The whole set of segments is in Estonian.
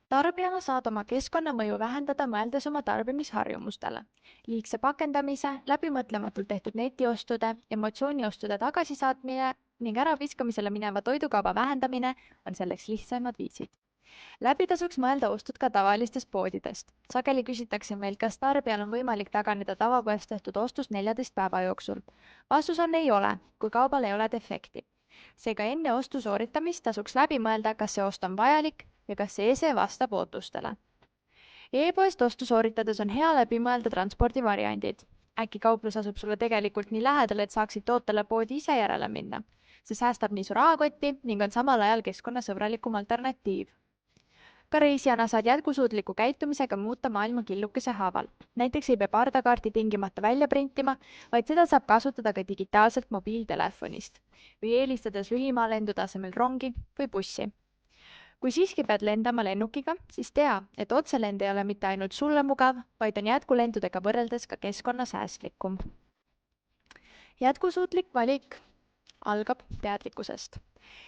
Tarbijana saad oma keskkonnamõju vähendada, mõeldes oma tarbimisharjumustele. Liigse pakendamise, läbimõtlematult tehtud netiostude, emotsiooniostude tagasisaatmine ning äraviskamisele mineva toidukauba vähendamine on selleks lihtsamad viisid. Läbi tasuks mõelda ostud ka tavalistest poodidest. Sageli küsitakse meilt, kas tarbijal on võimalik taganeda tavapoes tehtud ostust 14 päeva jooksul. Vastus on ei ole, kui kaubal ei ole defekti. Seega enne ostu sooritamist tasuks läbi mõelda, kas see ost on vajalik ja kas see ese vastab ootustele. E-poest ostu sooritades on hea läbi mõelda transpordivariandid. Äkki kauplus asub sulle tegelikult nii lähedal, et saaksid tootele poodi ise järele minna. See säästab nii su rahakotti ning on samal ajal keskkonnasõbralikum alternatiiv. Ka reisijana saad jätkusuutliku käitumisega muuta maailma killukese haaval. Näiteks ei pea pardakaarti tingimata välja printima, vaid seda saab kasutada ka digitaalselt mobiiltelefonist või eelistades lühimaalendude asemel rongi või bussi. Kui siiski pead lendama lennukiga, siis tea, et otselend ei ole mitte ainult sulle mugav, vaid on jätkulendudega võrreldes ka keskkonnasäästlikum. Jätkusuutlik valik algab teadlikkusest.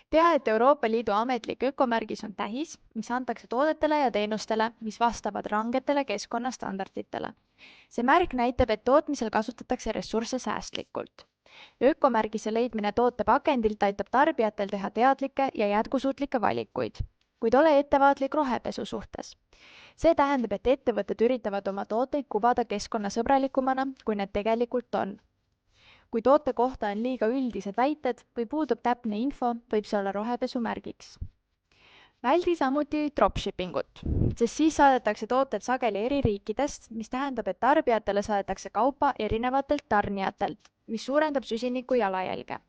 Tea, et Euroopa Liidu ametlik ökomärgis on tähis, mis antakse toodetele ja teenustele, mis vastavad rangetele keskkonnastandarditele. See märk näitab, et tootmisel kasutatakse ressursse säästlikult. Ökomärgise leidmine toote pakendilt aitab tarbijatel teha teadlikke ja jätkusuutlikke valikuid, kuid ole ettevaatlik rohepesu suhtes. See tähendab, et ettevõtted üritavad oma tooteid kuvada keskkonnasõbralikumana, kui need tegelikult on. Kui toote kohta on liiga üldised väited või puudub täpne info, võib see olla rohepesu märgiks. Väldi samuti dropshippingut, sest siis saadetakse tooted sageli eri riikidest, mis tähendab, et tarbijatele saadetakse kaupa erinevatelt tarnijatelt, mis suurendab süsiniku jalajälge.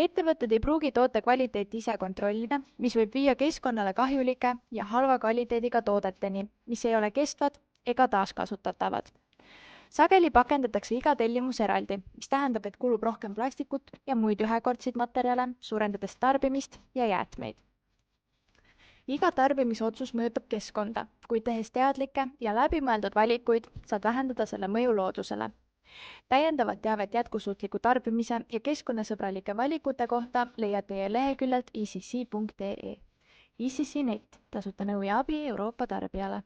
Ettevõtted ei pruugi toote kvaliteeti ise kontrollida, mis võib viia keskkonnale kahjulike ja halva kvaliteediga toodeteni, mis ei ole kestvad ega taaskasutatavad. Sageli pakendatakse iga tellimus eraldi, mis tähendab, et kulub rohkem plastikut ja muid ühekordseid materjale, suurendades tarbimist ja jäätmeid. Iga tarbimisotsus mõjutab keskkonda, kuid tehes teadlikke ja läbimõeldud valikuid saad vähendada selle mõju loodusele. Täiendavat teavet jätkusuutliku tarbimise ja keskkonnasõbralike valikute kohta leiad teie leheküljelt ecc.ee. ECC Net, tasuta nõu ja abi Euroopa tarbijale.